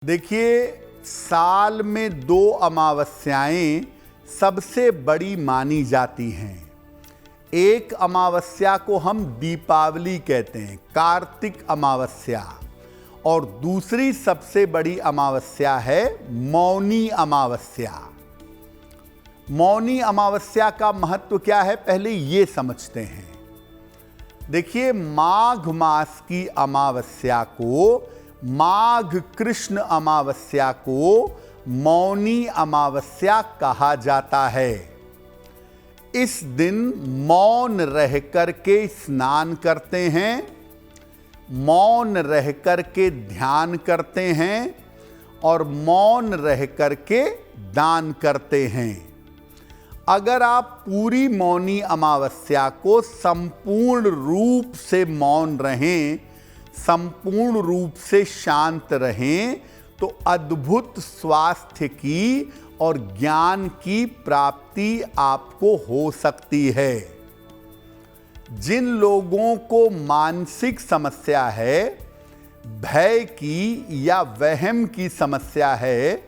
देखिए, साल में 2 अमावस्याएं सबसे बड़ी मानी जाती हैं। एक अमावस्या को हम दीपावली कहते हैं, कार्तिक अमावस्या, और दूसरी सबसे बड़ी अमावस्या है मौनी अमावस्या। मौनी अमावस्या का महत्व क्या है, पहले ये समझते हैं। देखिए, माघ मास की अमावस्या को, माघ कृष्ण अमावस्या को मौनी अमावस्या कहा जाता है। इस दिन मौन रह करके स्नान करते हैं, मौन रह करके ध्यान करते हैं और मौन रह करके दान करते हैं। अगर आप पूरी मौनी अमावस्या को संपूर्ण रूप से मौन रहें, संपूर्ण रूप से शांत रहें, तो अद्भुत स्वास्थ्य की और ज्ञान की प्राप्ति आपको हो सकती है। जिन लोगों को मानसिक समस्या है, भय की या वहम की समस्या है,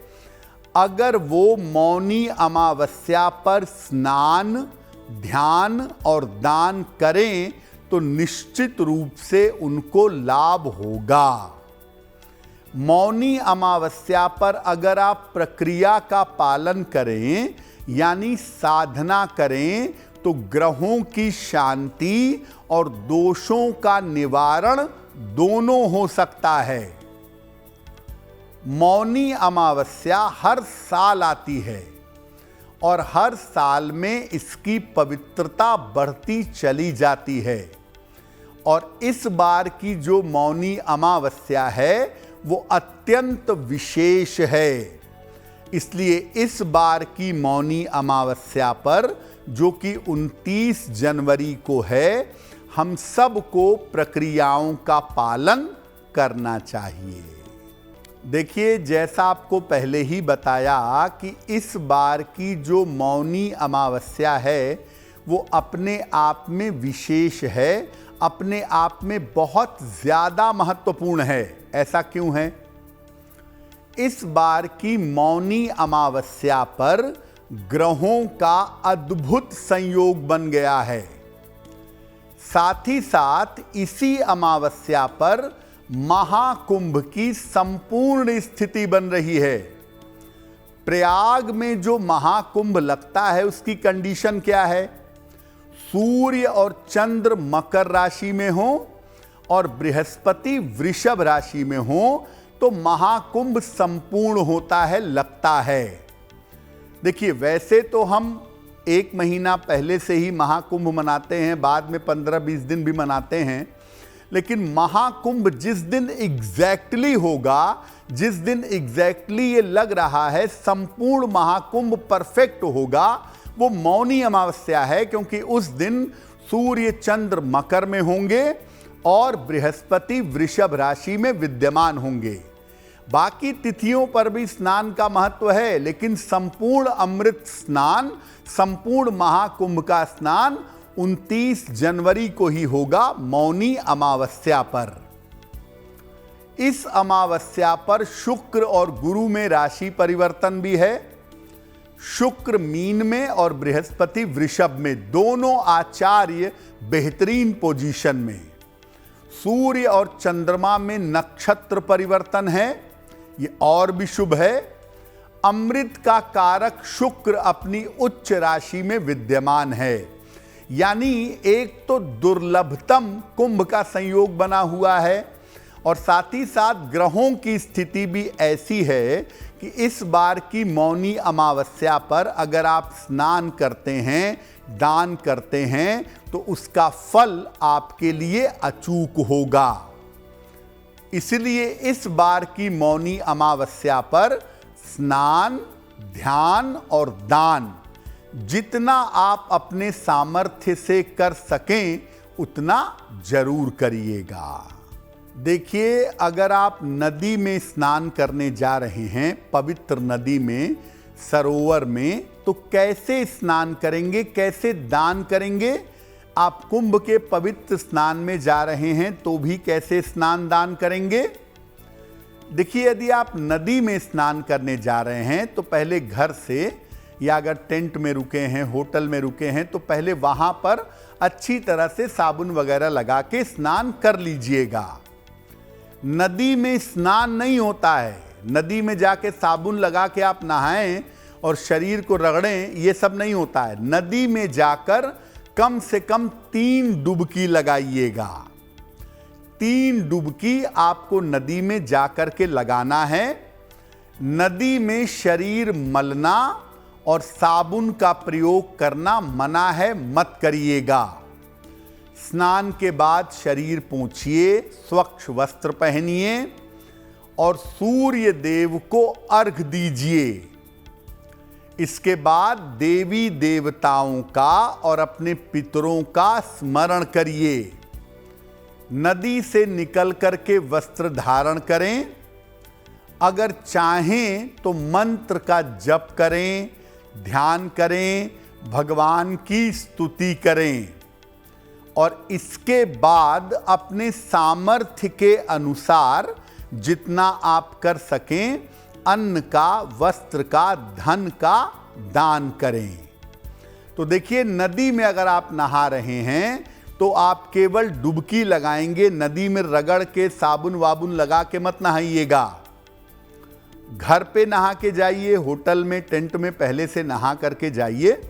अगर वो मौनी अमावस्या पर स्नान, ध्यान और दान करें तो निश्चित रूप से उनको लाभ होगा। मौनी अमावस्या पर अगर आप प्रक्रिया का पालन करें, यानी साधना करें, तो ग्रहों की शांति और दोषों का निवारण दोनों हो सकता है। मौनी अमावस्या हर साल आती है और हर साल में इसकी पवित्रता बढ़ती चली जाती है। और इस बार की जो मौनी अमावस्या है वो अत्यंत विशेष है। इसलिए इस बार की मौनी अमावस्या पर, जो कि 29 जनवरी को है, हम सबको प्रक्रियाओं का पालन करना चाहिए। देखिए, जैसा आपको पहले ही बताया कि इस बार की जो मौनी अमावस्या है वो अपने आप में विशेष है, अपने आप में बहुत ज़्यादा महत्वपूर्ण है। ऐसा क्यों है? इस बार की मौनी अमावस्या पर ग्रहों का अद्भुत संयोग बन गया है। साथ ही साथ इसी अमावस्या पर महाकुंभ की संपूर्ण स्थिति बन रही है। प्रयाग में जो महाकुंभ लगता है उसकी कंडीशन क्या है? सूर्य और चंद्र मकर राशि में हो और बृहस्पति वृषभ राशि में हो तो महाकुंभ संपूर्ण होता है, लगता है। देखिए, वैसे तो हम 1 महीना पहले से ही महाकुंभ मनाते हैं, बाद में 15-20 दिन भी मनाते हैं, लेकिन महाकुंभ जिस दिन एग्जैक्टली होगा, जिस दिन एग्जैक्टली ये लग रहा है संपूर्ण महाकुंभ परफेक्ट होगा, वो मौनी अमावस्या है, क्योंकि उस दिन सूर्य चंद्र मकर में होंगे और बृहस्पति वृषभ राशि में विद्यमान होंगे। बाकी तिथियों पर भी स्नान का महत्व है, लेकिन संपूर्ण अमृत स्नान, संपूर्ण महाकुंभ का स्नान 29 जनवरी को ही होगा, मौनी अमावस्या पर। इस अमावस्या पर शुक्र और गुरु में राशि परिवर्तन भी है। शुक्र मीन में और बृहस्पति वृषभ में, दोनों आचार्य बेहतरीन पोजीशन में। सूर्य और चंद्रमा में नक्षत्र परिवर्तन है, ये और भी शुभ है। अमृत का कारक शुक्र अपनी उच्च राशि में विद्यमान है, यानी एक तो दुर्लभतम कुंभ का संयोग बना हुआ है, और साथ ही साथ ग्रहों की स्थिति भी ऐसी है कि इस बार की मौनी अमावस्या पर अगर आप स्नान करते हैं, दान करते हैं, तो उसका फल आपके लिए अचूक होगा। इसलिए इस बार की मौनी अमावस्या पर स्नान, ध्यान और दान जितना आप अपने सामर्थ्य से कर सकें उतना जरूर करिएगा। देखिए, अगर आप नदी में स्नान करने जा रहे हैं, पवित्र नदी में, सरोवर में, तो कैसे स्नान करेंगे, कैसे दान करेंगे? आप कुंभ के पवित्र स्नान में जा रहे हैं तो भी कैसे स्नान दान करेंगे? देखिए, यदि आप नदी में स्नान करने जा रहे हैं तो पहले घर से, या अगर टेंट में रुके हैं, होटल में रुके हैं, तो पहले वहां पर अच्छी तरह से साबुन वगैरह लगा के स्नान कर लीजिएगा। नदी में स्नान नहीं होता है। नदी में जाके साबुन लगा के आप नहाएं और शरीर को रगड़ें, ये सब नहीं होता है। नदी में जाकर कम से कम 3 डुबकी लगाइएगा। 3 डुबकी आपको नदी में जाकर के लगाना है। नदी में शरीर मलना और साबुन का प्रयोग करना मना है, मत करिएगा। स्नान के बाद शरीर पोंछिए, स्वच्छ वस्त्र पहनिए और सूर्य देव को अर्घ दीजिए। इसके बाद देवी देवताओं का और अपने पितरों का स्मरण करिए। नदी से निकल करके वस्त्र धारण करें। अगर चाहें तो मंत्र का जप करें, ध्यान करें, भगवान की स्तुति करें और इसके बाद अपने सामर्थ्य के अनुसार जितना आप कर सकें अन्न का, वस्त्र का, धन का दान करें। तो देखिए, नदी में अगर आप नहा रहे हैं तो आप केवल डुबकी लगाएंगे, नदी में रगड़ के साबुन वाबुन लगा के मत नहाइएगा। घर पे नहा के जाइए, होटल में, टेंट में पहले से नहा करके जाइए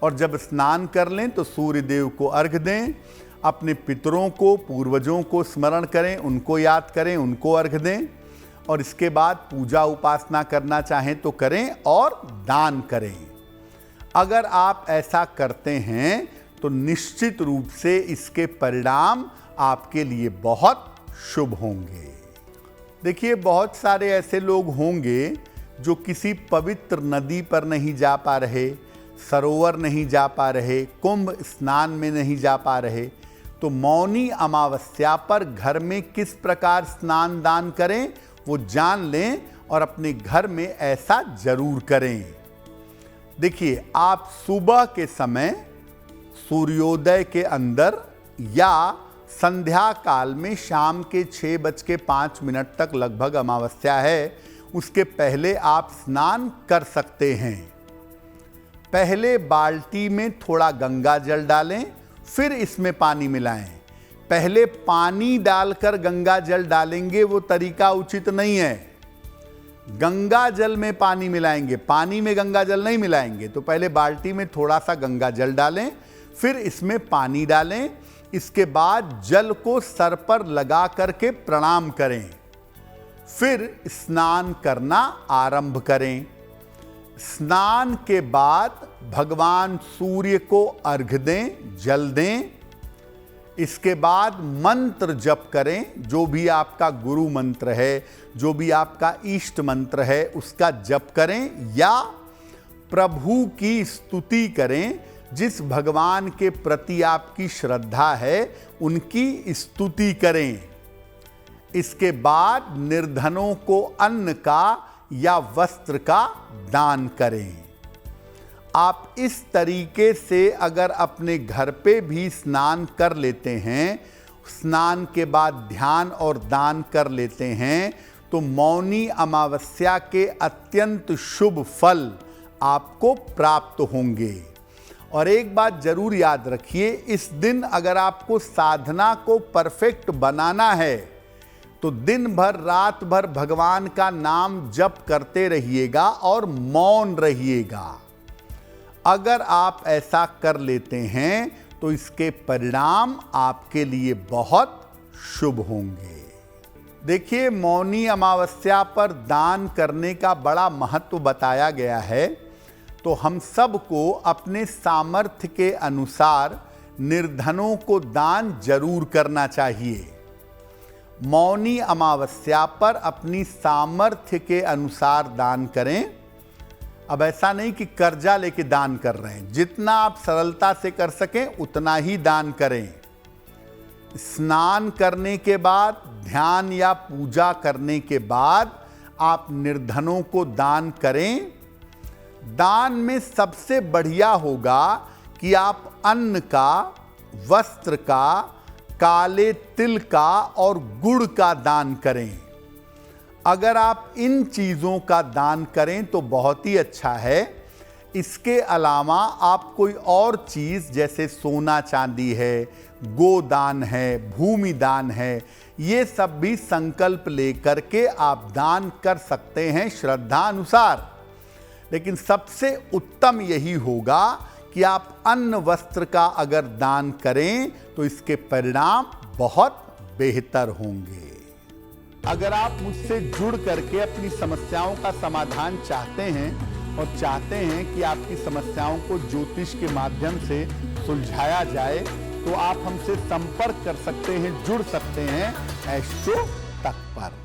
और जब स्नान कर लें तो सूर्य देव को अर्घ दें। अपने पितरों को, पूर्वजों को स्मरण करें, उनको याद करें, उनको अर्घ दें और इसके बाद पूजा उपासना करना चाहें तो करें और दान करें। अगर आप ऐसा करते हैं तो निश्चित रूप से इसके परिणाम आपके लिए बहुत शुभ होंगे। देखिए, बहुत सारे ऐसे लोग होंगे जो किसी पवित्र नदी पर नहीं जा पा रहे, सरोवर नहीं जा पा रहे, कुंभ स्नान में नहीं जा पा रहे। तो मौनी अमावस्या पर घर में किस प्रकार स्नान दान करें वो जान लें और अपने घर में ऐसा जरूर करें। देखिए, आप सुबह के समय सूर्योदय के अंदर या संध्या काल में शाम के 6:05 तक लगभग अमावस्या है, उसके पहले आप स्नान कर सकते हैं। पहले बाल्टी में थोड़ा गंगा जल डालें, फिर इसमें पानी मिलाएं। पहले पानी डालकर गंगा जल डालेंगे वो तरीका उचित नहीं है। गंगा जल में पानी मिलाएंगे, पानी में गंगा जल नहीं मिलाएंगे। तो पहले बाल्टी में थोड़ा सा गंगा जल डालें, फिर इसमें पानी डालें। इसके बाद जल को सर पर लगा करके प्रणाम करें, फिर स्नान करना आरंभ करें। स्नान के बाद भगवान सूर्य को अर्घ दें, जल दें। इसके बाद मंत्र जप करें, जो भी आपका गुरु मंत्र है, जो भी आपका इष्ट मंत्र है उसका जप करें या प्रभु की स्तुति करें। जिस भगवान के प्रति आपकी श्रद्धा है उनकी स्तुति करें। इसके बाद निर्धनों को अन्न का या वस्त्र का दान करें। आप इस तरीके से अगर अपने घर पे भी स्नान कर लेते हैं, स्नान के बाद ध्यान और दान कर लेते हैं, तो मौनी अमावस्या के अत्यंत शुभ फल आपको प्राप्त होंगे। और एक बात जरूर याद रखिए, इस दिन अगर आपको साधना को परफेक्ट बनाना है तो दिन भर, रात भर भगवान का नाम जप करते रहिएगा और मौन रहिएगा। अगर आप ऐसा कर लेते हैं तो इसके परिणाम आपके लिए बहुत शुभ होंगे। देखिए, मौनी अमावस्या पर दान करने का बड़ा महत्व बताया गया है, तो हम सबको अपने सामर्थ्य के अनुसार निर्धनों को दान जरूर करना चाहिए। मौनी अमावस्या पर अपनी सामर्थ्य के अनुसार दान करें। अब ऐसा नहीं कि कर्जा लेके दान कर रहे हैं, जितना आप सरलता से कर सकें उतना ही दान करें। स्नान करने के बाद, ध्यान या पूजा करने के बाद आप निर्धनों को दान करें। दान में सबसे बढ़िया होगा कि आप अन्न का, वस्त्र का, काले तिल का और गुड़ का दान करें। अगर आप इन चीज़ों का दान करें तो बहुत ही अच्छा है। इसके अलावा आप कोई और चीज़ जैसे सोना चांदी है, गोदान है, भूमि दान है, ये सब भी संकल्प लेकर के आप दान कर सकते हैं श्रद्धा अनुसार। लेकिन सबसे उत्तम यही होगा कि आप अन्न वस्त्र का अगर दान करें तो इसके परिणाम बहुत बेहतर होंगे। अगर आप मुझसे जुड़ करके अपनी समस्याओं का समाधान चाहते हैं और चाहते हैं कि आपकी समस्याओं को ज्योतिष के माध्यम से सुलझाया जाए, तो आप हमसे संपर्क कर सकते हैं, जुड़ सकते हैं एस्ट्रो तक पर।